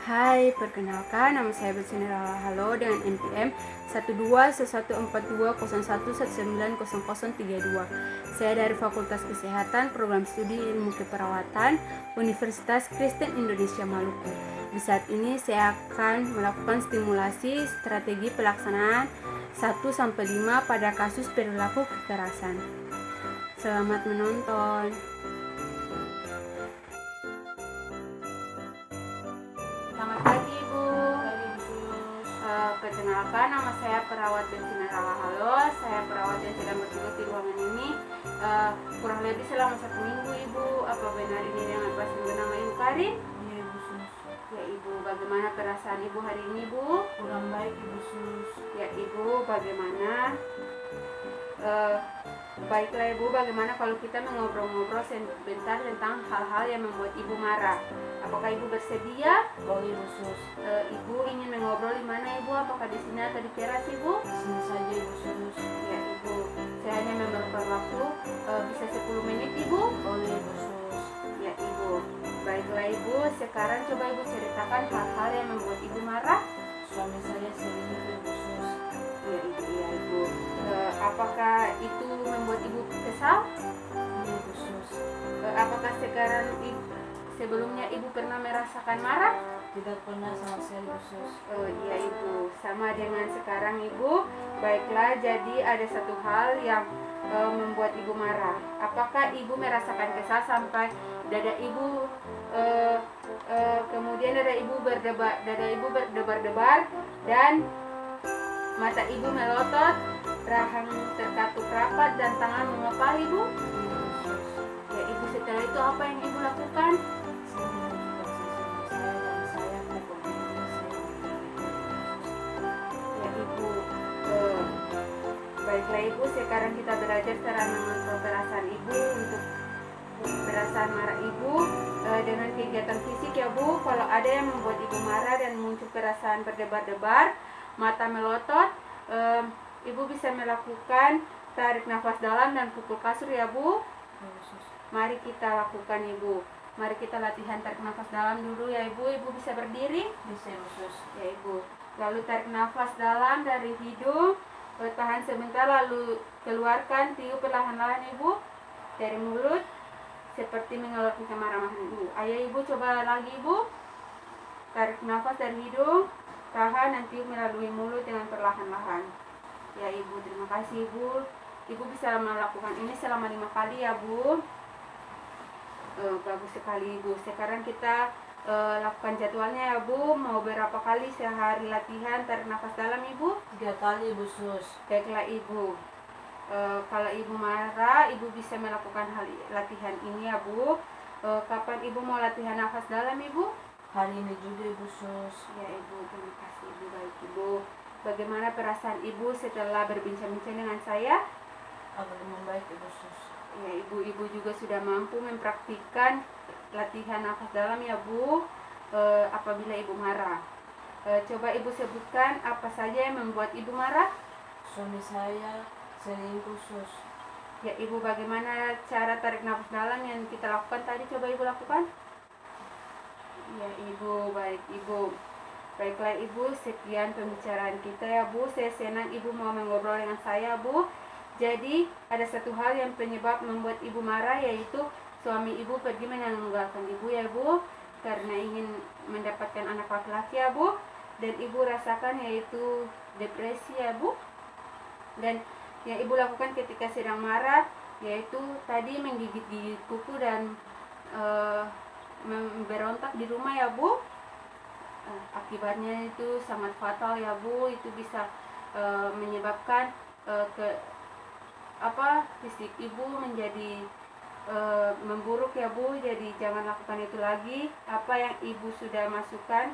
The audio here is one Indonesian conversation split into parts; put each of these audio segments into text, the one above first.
Hai, perkenalkan nama saya Bersinara Halo dengan NPM 12114201190032. Saya dari Fakultas Kesehatan Program Studi Ilmu Keperawatan Universitas Kristen Indonesia Maluku. Di saat ini saya akan melakukan stimulasi strategi pelaksanaan 1-5 pada kasus perilaku kekerasan. Selamat menonton. Selamat pagi Ibu. Perkenalkan nama saya perawat Bersinara Halo. Saya perawat yang sedang bertugas di ruangan ini kurang lebih selama 1 minggu Ibu. Apa benar ini dengan pasien bernama Ibu Karin? Iya Bu Sus. Ya Ibu, bagaimana perasaan Ibu hari ini Ibu? Kurang baik Ibu Sus. Ya Ibu, bagaimana? Baiklah Ibu, bagaimana kalau kita mengobrol-ngobrol sebentar tentang hal-hal yang membuat Ibu marah? Apakah Ibu bersedia? Boleh Bu Sus. Ibu ingin mengobrol di mana Ibu? Apakah di sini atau di teras Ibu? Di sini saja Ibu Sus. Ya Ibu, saya hanya memerlukan waktu bisa 10 menit Ibu. Boleh Bu Sus. Ya Ibu, baiklah Ibu, sekarang coba Ibu ceritakan hal-hal yang membuat Ibu marah. Suami saya selingkuh Bu Sus. Ya Ibu, apakah itu membuat Ibu kesal? Iya Bu Sus. Apakah sekarang sebelumnya Ibu pernah merasakan marah? Tidak pernah sama sekali Bu Sus. Oh iya Ibu, sama dengan sekarang Ibu. Baiklah, jadi ada satu hal yang membuat Ibu marah. Apakah Ibu merasakan kesal sampai dada Ibu kemudian dada Ibu berdebar-debar dan mata Ibu melotot, rahang terkatup rapat dan tangan mengepal Ibu? Iya Bu Sus. Ya Ibu, setelah itu apa yang Ibu lakukan? Saya menunjukkan suami saya dan saya pukul dirinya saya. Ya Ibu, baiklah Ibu, sekarang kita belajar cara mengontrol perasaan Ibu untuk perasaan marah Ibu dengan kegiatan fisik ya Bu. Kalau ada yang membuat Ibu marah dan muncul perasaan berdebar-debar, mata melotot, Ibu bisa melakukan tarik nafas dalam dan pukul kasur ya Bu. Iya Bu Sus. Mari kita lakukan Ibu. Mari kita latihan tarik nafas dalam dulu ya Ibu. Ibu bisa berdiri? Bisa Bu Sus. Ya Ibu. Lalu tarik nafas dalam dari hidung, tahan sebentar lalu keluarkan, tiup perlahan-lahan Ibu dari mulut seperti mengeluarkan kemarahan Ibu. Ayo Ibu coba lagi Ibu. Tarik nafas dari hidung, tahan dan tiup melalui mulut dengan perlahan-lahan. Ya Ibu, terima kasih Ibu. Ibu bisa melakukan ini selama 5 kali ya Bu. Bagus sekali Ibu. Sekarang kita lakukan jadwalnya ya Bu. Mau berapa kali sehari latihan tarik nafas dalam Ibu? 3 kali Bu Sus. Baiklah Ibu. Kalau Ibu marah, Ibu bisa melakukan latihan ini ya Bu. Kapan Ibu mau latihan nafas dalam Ibu? Hari ini juga Bu Sus. Ya Ibu, terima kasih Ibu. Baik Ibu. Bagaimana perasaan Ibu setelah berbincang-bincang dengan saya? Agak membaik Bu Sus. Ya Ibu juga sudah mampu mempraktikkan latihan nafas dalam ya Bu. Apabila Ibu marah, coba Ibu sebutkan apa saja yang membuat Ibu marah. Suami saya selingkuh Sus. Ya Ibu, bagaimana cara tarik nafas dalam yang kita lakukan tadi? Coba Ibu lakukan. Ya Ibu, baik Ibu. Baiklah Ibu, sekian pembicaraan kita ya Bu. Saya senang Ibu mau mengobrol dengan saya Bu. Jadi ada satu hal yang penyebab membuat Ibu marah, yaitu suami Ibu pergi meninggalkan Ibu ya Bu, karena ingin mendapatkan anak laki-laki ya Bu. Dan Ibu rasakan yaitu depresi ya Bu. Dan yang Ibu lakukan ketika sedang marah yaitu tadi menggigit-gigit kuku dan memberontak di rumah ya Bu. Akibatnya itu sangat fatal ya Bu. Itu bisa menyebabkan fisik Ibu menjadi memburuk ya Bu. Jadi jangan lakukan itu lagi. Apa yang Ibu sudah masukkan,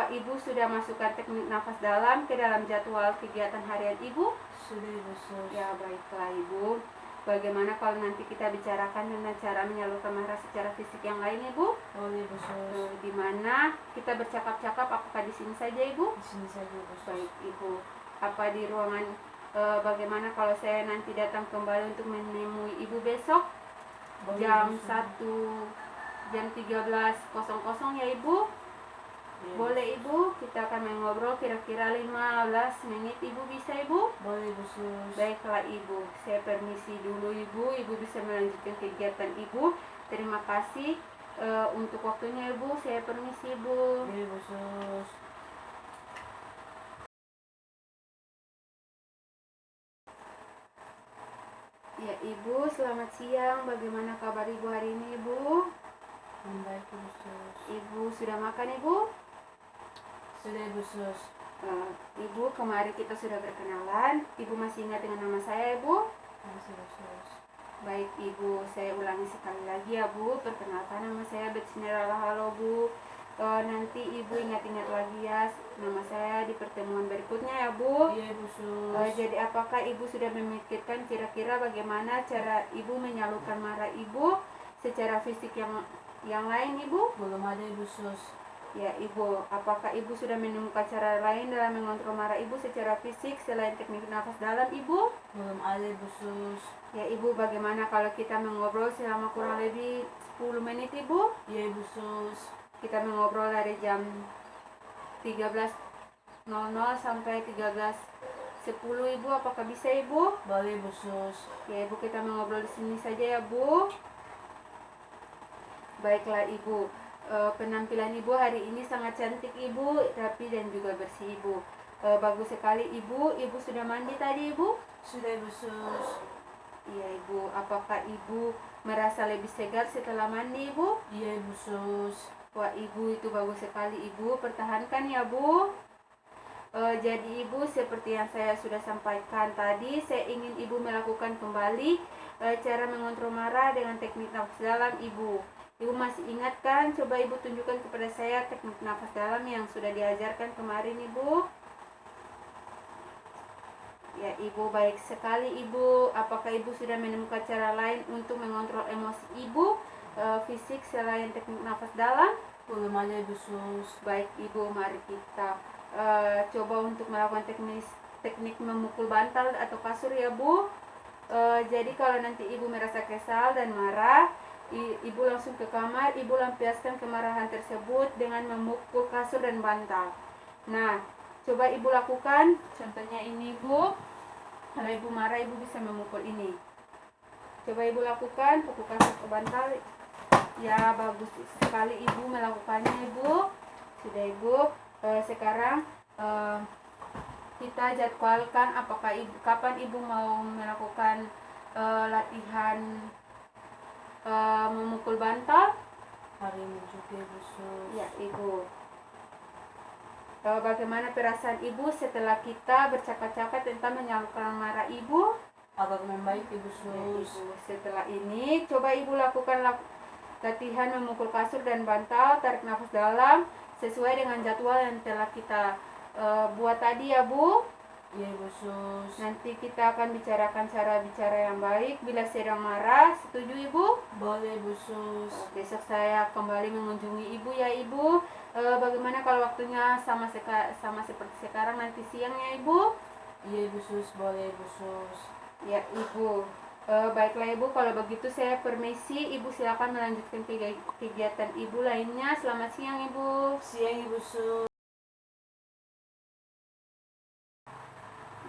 Ibu sudah masukkan teknik nafas dalam ke dalam jadwal kegiatan harian Ibu? Sudah Bu Sus. Ya baiklah Ibu. Bagaimana kalau nanti kita bicarakan tentang cara menyalurkan marah secara fisik yang lain Ibu? Boleh Bu Sus. Di mana kita bercakap-cakap, apakah di sini saja Ibu? Di sini saja Bu Sus. Baik Ibu. Apa di ruangan bagaimana kalau saya nanti datang kembali untuk menemui Ibu besok? Boleh, Jam Bu Sus. 13.00 ya Ibu. Iya, Boleh Ibu, kita akan mengobrol kira-kira 15 menit. Ibu bisa Ibu? boleh Bu Sus. Baiklah Ibu, saya permisi dulu Ibu. Ibu bisa melanjutkan kegiatan Ibu. Terima kasih untuk waktunya Ibu. Saya permisi Ibu. Iya Bu Sus. Ya Ibu, selamat siang. Bagaimana kabar Ibu hari ini Ibu? Membaik Bu Sus. Ibu sudah makan Ibu? Sudah Bu Sus. Ibu, kemarin kita sudah berkenalan. Ibu masih ingat dengan nama saya Ibu? Masih Bu Sus. Baik Ibu, saya ulangi sekali lagi ya Bu. Perkenalkan, nama saya Betsinera. Halo Bu. Nanti Ibu ingat-ingat lagi ya nama saya di pertemuan berikutnya ya Bu. Iya Bu Sus. Jadi apakah Ibu sudah memikirkan kira-kira bagaimana cara Ibu menyalurkan marah Ibu secara fisik yang lain Ibu? Belum ada Bu Sus. Ya Ibu, apakah Ibu sudah menemukan cara lain dalam mengontrol marah Ibu secara fisik selain teknik nafas dalam Ibu? Belum ada Bu Sus. Ya Ibu, bagaimana kalau kita mengobrol selama kurang lebih 10 menit Ibu? Iya Bu Sus. Kita mengobrol dari jam 13.00 sampai 13.10 Ibu, apakah bisa Ibu? Boleh Bu Sus. Ya Ibu, kita mengobrol di sini saja ya Bu. Baiklah Ibu, penampilan Ibu hari ini sangat cantik Ibu, rapi dan juga bersih Ibu. Bagus sekali Ibu. Ibu sudah mandi tadi Ibu? Sudah Bu Sus. Iya Ibu, apakah Ibu merasa lebih segar setelah mandi Ibu? Iya Bu Sus. Wah Ibu, itu bagus sekali Ibu, pertahankan ya Bu. Jadi Ibu, seperti yang saya sudah sampaikan tadi, saya ingin Ibu melakukan kembali cara mengontrol marah dengan teknik nafas dalam Ibu. Ibu masih ingat kan? Coba Ibu tunjukkan kepada saya teknik nafas dalam yang sudah diajarkan kemarin Ibu. Ya Ibu, baik sekali Ibu. Apakah Ibu sudah menemukan cara lain untuk mengontrol emosi Ibu fisik selain teknik nafas dalam? Belum ada Bu Sus. Baik Ibu, mari kita coba untuk melakukan teknik memukul bantal atau kasur ya Bu. Jadi kalau nanti Ibu merasa kesal dan marah, Ibu langsung ke kamar, Ibu lampiaskan kemarahan tersebut dengan memukul kasur dan bantal. Nah, coba Ibu lakukan, contohnya ini Bu. Kalau Ibu marah, Ibu bisa memukul ini. Coba Ibu lakukan, pukul kasur ke bantal. Ya, bagus sekali Ibu melakukannya Ibu. Sudah Ibu. Sekarang kita jadwalkan apakah kapan Ibu mau melakukan latihan memukul bantal. Hari ini juga Bu Sus. Ya Ibu. Bagaimana perasaan Ibu setelah kita bercakap-cakap tentang menyalurkan marah Ibu? Agak membaik Bu Ya, Sus. Ibu. Setelah ini, coba Ibu lakukan latihan memukul kasur dan bantal, tarik nafas dalam sesuai dengan jadwal yang telah kita buat tadi ya Bu. Iya Bu Sus. Nanti kita akan bicarakan cara bicara yang baik bila sedang marah. Setuju Ibu? Boleh Bu Sus. Besok saya kembali mengunjungi Ibu ya Ibu. Bagaimana kalau waktunya sama seperti sekarang nanti siang ya Ibu? Iya Bu Sus, boleh Bu Sus. Ya Ibu. Baiklah Ibu, kalau begitu saya permisi. Ibu silakan melanjutkan kegiatan Ibu lainnya. Selamat siang Ibu. Siang Ibu Sus.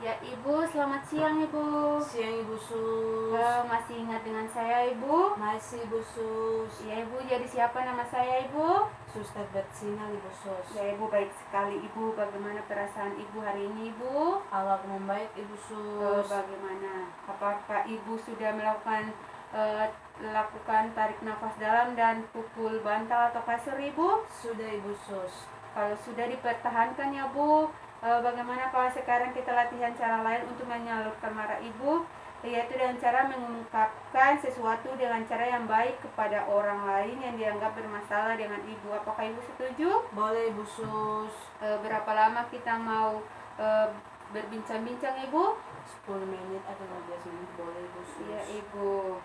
Ya Ibu, selamat siang Ibu. Siang Ibu Sus. Masih ingat dengan saya Ibu? Masih Bu Sus. Ya Ibu, jadi siapa nama saya Ibu? Suster Betsina Ibu Sus. Ya Ibu, baik sekali Ibu. Bagaimana perasaan Ibu hari ini Ibu? Agak membaik Ibu Sus. Bagaimana? Apakah Ibu sudah melakukan tarik nafas dalam dan pukul bantal atau kasur Ibu? Sudah Ibu Sus. Kalau sudah, dipertahankan ya Bu. Bagaimana kalau sekarang kita latihan cara lain untuk menyalurkan marah Ibu, yaitu dengan cara mengungkapkan sesuatu dengan cara yang baik kepada orang lain yang dianggap bermasalah dengan Ibu. Apakah Ibu setuju? Boleh Ibu Sus. Berapa lama kita mau berbincang-bincang Ibu? 10 menit atau 15 menit boleh Ibu Sus. Iya Ibu.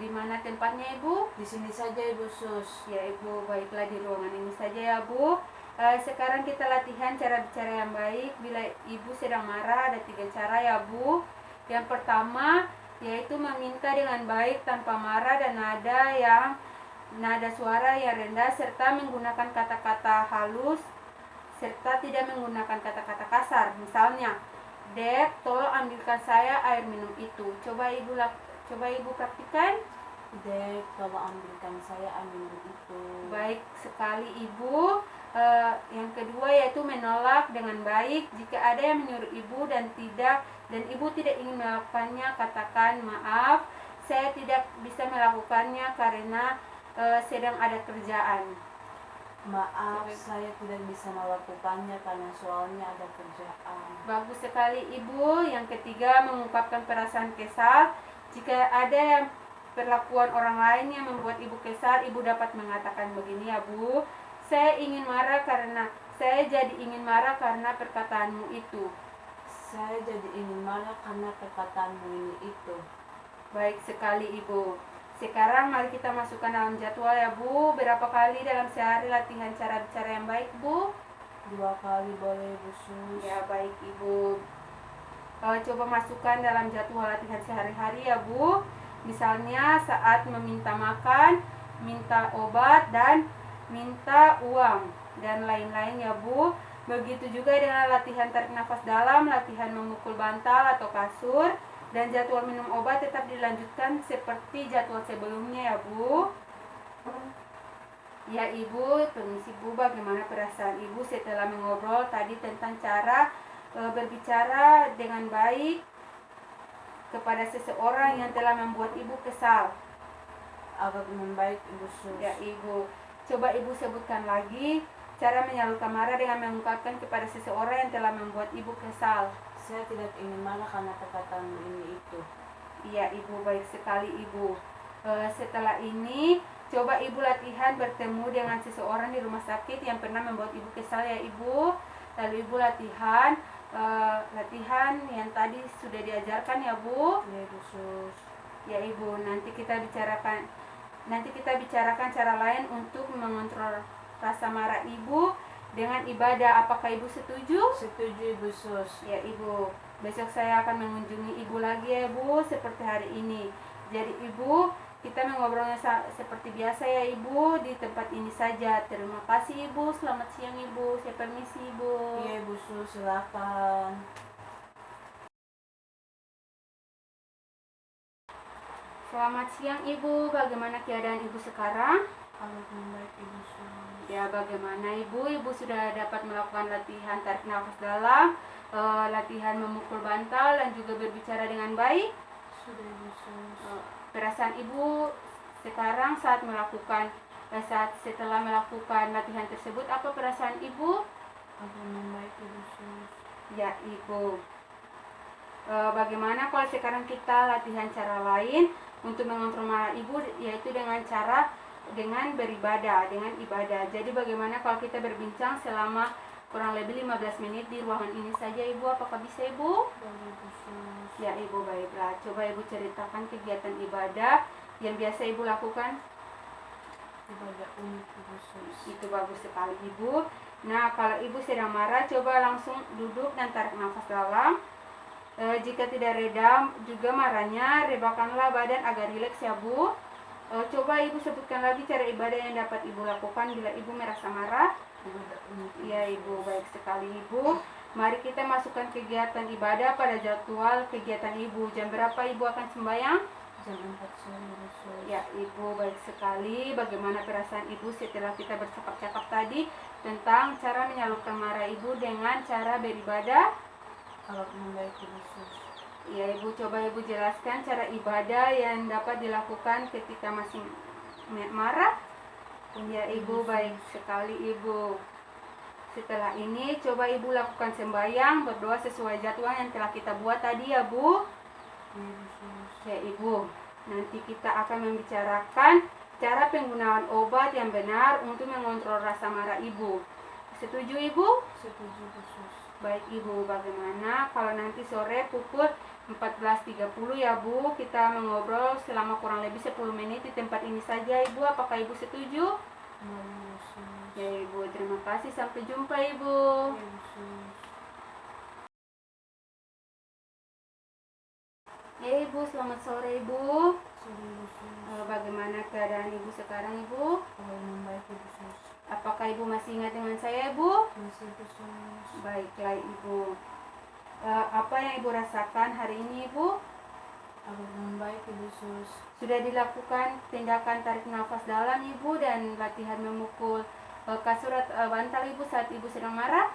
Di mana tempatnya Ibu? Di sini saja Ibu Sus. Ya Ibu, baiklah di ruangan ini saja ya Bu. Sekarang kita latihan cara bicara yang baik bila Ibu sedang marah. Ada 3 cara ya Bu. Yang pertama yaitu meminta dengan baik tanpa marah dan nada yang nada suara yang rendah serta menggunakan kata-kata halus serta tidak menggunakan kata-kata kasar. Misalnya, Dek, tolong ambilkan saya air minum itu. Coba ibu praktikkan. Dek, tolong ambilkan saya air minum itu. Baik sekali ibu. Yang kedua yaitu menolak dengan baik. Jika ada yang menyuruh ibu dan ibu tidak ingin melakukannya, katakan maaf, saya tidak bisa melakukannya karena sedang ada kerjaan. Maaf, saya tidak bisa melakukannya karena soalnya ada kerjaan. Bagus sekali ibu. Yang ketiga, mengungkapkan perasaan kesal. Jika ada yang perlakuan orang lain yang membuat ibu kesal, ibu dapat mengatakan begini ya bu, saya jadi ingin marah karena perkataanmu itu. Saya jadi ingin marah karena perkataanmu ini itu. Baik sekali ibu. Sekarang mari kita masukkan dalam jadwal ya bu. Berapa kali dalam sehari latihan cara bicara yang baik bu? 2 kali boleh Bu Sus. Ya baik ibu. Coba masukkan dalam jadwal latihan sehari-hari ya bu. Misalnya saat meminta makan, minta obat, dan minta uang dan lain-lain ya bu. Begitu juga dengan latihan tarik nafas dalam, latihan memukul bantal atau kasur, dan jadwal minum obat tetap dilanjutkan seperti jadwal sebelumnya ya bu. Ya ibu, permisi bu, bagaimana perasaan ibu setelah mengobrol tadi tentang cara berbicara dengan baik kepada seseorang yang telah membuat ibu kesal? Agak membaik Ibu Sus. Ya ibu, coba ibu sebutkan lagi cara menyalurkan marah dengan mengungkapkan kepada seseorang yang telah membuat ibu kesal. Saya tidak ingin marah karena perkataanmu ini itu. Iya ibu, baik sekali ibu. Setelah ini coba ibu latihan bertemu dengan seseorang di rumah sakit yang pernah membuat ibu kesal ya ibu. Lalu ibu latihan yang tadi sudah diajarkan ya bu. Ya Bu Sus. Ya ibu, nanti kita bicarakan cara lain untuk mengontrol rasa marah ibu dengan ibadah. Apakah ibu setuju? Setuju Ibu Sus. Ya ibu, besok saya akan mengunjungi ibu lagi ya ibu, seperti hari ini. Jadi ibu, kita mengobrolnya seperti biasa ya ibu, di tempat ini saja. Terima kasih ibu, selamat siang ibu, saya permisi ibu. Iya Bu Sus, silakan. Selamat siang ibu, bagaimana keadaan ibu sekarang? Agak membaik Ibu Sus. Ya bagaimana ibu sudah dapat melakukan latihan tarik nafas dalam, latihan memukul bantal, dan juga berbicara dengan baik? Sudah Ibu Sus. Perasaan ibu sekarang setelah melakukan latihan tersebut, apa perasaan ibu? Agak membaik Ibu Sus. Ya ibu, bagaimana kalau sekarang kita latihan cara lain untuk mengontrol marah ibu, yaitu dengan beribadah, dengan ibadah. Jadi bagaimana kalau kita berbincang selama kurang lebih 15 menit di ruangan ini saja ibu, apakah bisa ibu? Boleh Bu Sus. Ya ibu, baiklah. Coba ibu ceritakan kegiatan ibadah yang biasa ibu lakukan. Ibadah unik Ibu Sus. Itu bagus sekali ibu. Nah, kalau ibu sedang marah, coba langsung duduk dan tarik nafas dalam. Jika tidak reda juga marahnya, rebakanlah badan agar rileks ya bu. Coba ibu sebutkan lagi cara ibadah yang dapat ibu lakukan bila ibu merasa marah. Ibadah unik. Ya ibu, baik sekali ibu. Mari kita masukkan kegiatan ibadah pada jadwal kegiatan ibu. Jam berapa ibu akan sembahyang? Jam 4 sore Ibu Sus. Ya ibu, baik sekali. Bagaimana perasaan ibu setelah kita bercakap-cakap tadi tentang cara menyalurkan marah ibu dengan cara beribadah? Agak membaik Ibu Sus. Ya ibu, coba ibu jelaskan cara ibadah yang dapat dilakukan ketika masih marah. Ya ibu, baik sekali ibu. Setelah ini coba ibu lakukan sembahyang, berdoa sesuai jadwal yang telah kita buat tadi ya bu. Iya Bu Sus. Ya ibu, nanti kita akan membicarakan cara penggunaan obat yang benar untuk mengontrol rasa marah ibu. Setuju ibu? Setuju Bu Sus. Baik ibu, bagaimana kalau nanti sore pukul 14.30 ya bu, kita mengobrol selama kurang lebih 10 menit di tempat ini saja ibu, apakah ibu setuju? Boleh Bu Sus. Ya ibu, terima kasih, sampai jumpa ibu. Iya Bu Sus. Ya ibu, selamat sore ibu. Sudah Ibu Sus. Bagaimana keadaan Ibu sekarang Ibu? Membaik Ibu Sus. Apakah Ibu masih ingat dengan saya Ibu? Masih Ibu Sus. Baiklah Ibu. Apa yang Ibu rasakan hari ini Ibu? Agak membaik Ibu Sus. Sudah dilakukan tindakan tarik nafas dalam Ibu dan latihan memukul kasur bantal Ibu saat Ibu sedang marah?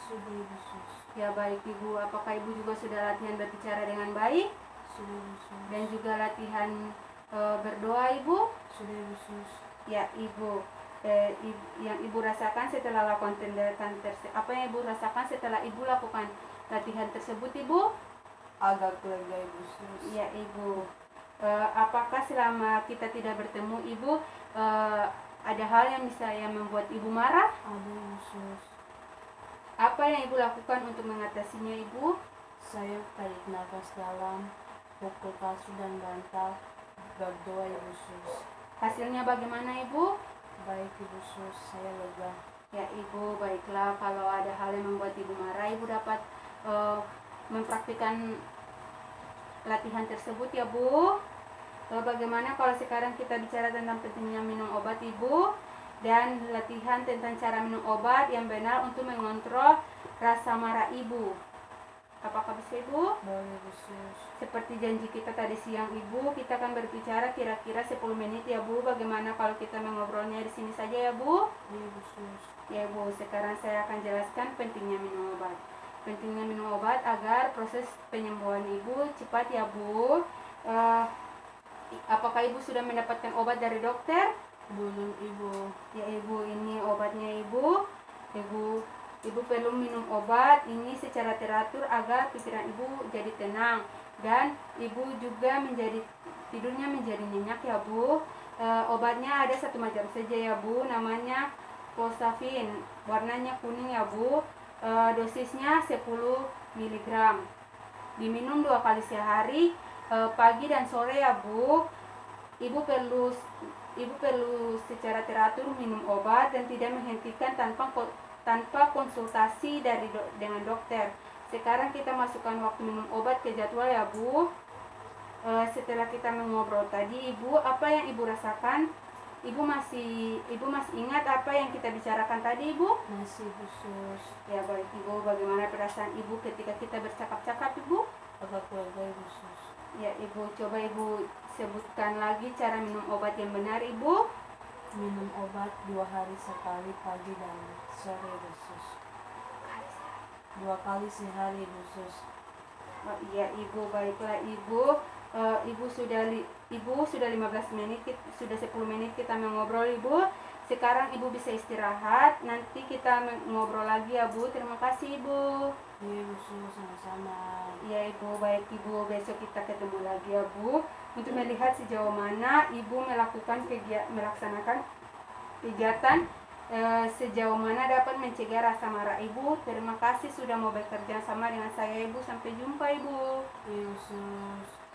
Sudah Ibu Sus. Ya baik Ibu. Apakah Ibu juga sudah latihan berbicara dengan baik? Sudah Ibu Sus. Dan juga latihan berdoa Ibu? Sudah Ibu Sus. Ya Ibu. Yang Ibu rasakan setelah lakukan tindakan apa yang Ibu rasakan setelah Ibu lakukan latihan tersebut Ibu? Agak lega Ibu Sus. Ya Ibu. Apakah selama kita tidak bertemu Ibu ada hal yang membuat Ibu marah? Ada Ibu Sus. Apa yang Ibu lakukan untuk mengatasinya Ibu? Saya tarik nafas dalam, pukul kasur dan bantal, berdoa Ibu Sus. Hasilnya bagaimana Ibu? Baik Ibu Sus, saya lega. Ya Ibu, baiklah. Kalau ada hal yang membuat Ibu marah, Ibu dapat mempraktikkan latihan tersebut ya Bu. Bagaimana kalau sekarang kita bicara tentang pentingnya minum obat Ibu dan latihan tentang cara minum obat yang benar untuk mengontrol rasa marah Ibu. Apakah bisa Ibu? Boleh Ibu Sus. Seperti janji kita tadi siang Ibu, kita akan berbicara kira-kira 10 menit ya Bu. Bagaimana kalau kita mengobrolnya di sini saja ya Bu? Iya Ibu Sus. Ya Bu, sekarang saya akan jelaskan pentingnya minum obat. Pentingnya minum obat agar proses penyembuhan Ibu cepat ya Bu. Apakah Ibu sudah mendapatkan obat dari dokter? Belum Ibu. Ya Ibu, ini obatnya Ibu. Ibu perlu minum obat ini secara teratur agar pikiran Ibu jadi tenang dan Ibu juga tidurnya menjadi nyenyak ya Bu. Obatnya ada satu macam saja ya Bu, namanya Posavin, warnanya kuning ya Bu. Dosisnya 10 mg. Diminum 2 kali sehari, pagi dan sore ya Bu. Ibu perlu secara teratur minum obat dan tidak menghentikan tanpa konsultasi dengan dokter. Sekarang kita masukkan waktu minum obat ke jadwal ya Bu. Setelah kita mengobrol tadi Ibu, apa yang Ibu rasakan? Ibu masih ingat apa yang kita bicarakan tadi Ibu? Masih Ibu Sus. Ya baik Ibu, bagaimana perasaan Ibu ketika kita bercakap-cakap Ibu? Agak lega Ibu Sus. Ya Ibu, coba Ibu sebutkan lagi cara minum obat yang benar Ibu. Minum obat 2 hari sekali, pagi dan sore Ibu Sus. 2 kali sehari Ibu Sus. Oh iya Ibu, baiklah Ibu. Ibu sudah 15 menit, sudah 10 menit kita mengobrol Ibu. Sekarang Ibu bisa istirahat, nanti kita ngobrol lagi ya Bu. Terima kasih Ibu. Iya Ibu Sus, sama-sama. Ya Ibu, baik Ibu, besok kita ketemu lagi ya Bu, untuk melihat sejauh mana Ibu melaksanakan kegiatan sejauh mana dapat mencegah rasa marah Ibu. Terima kasih sudah mau bekerja sama dengan saya Ibu. Sampai jumpa Ibu. Iya Ibu Sus.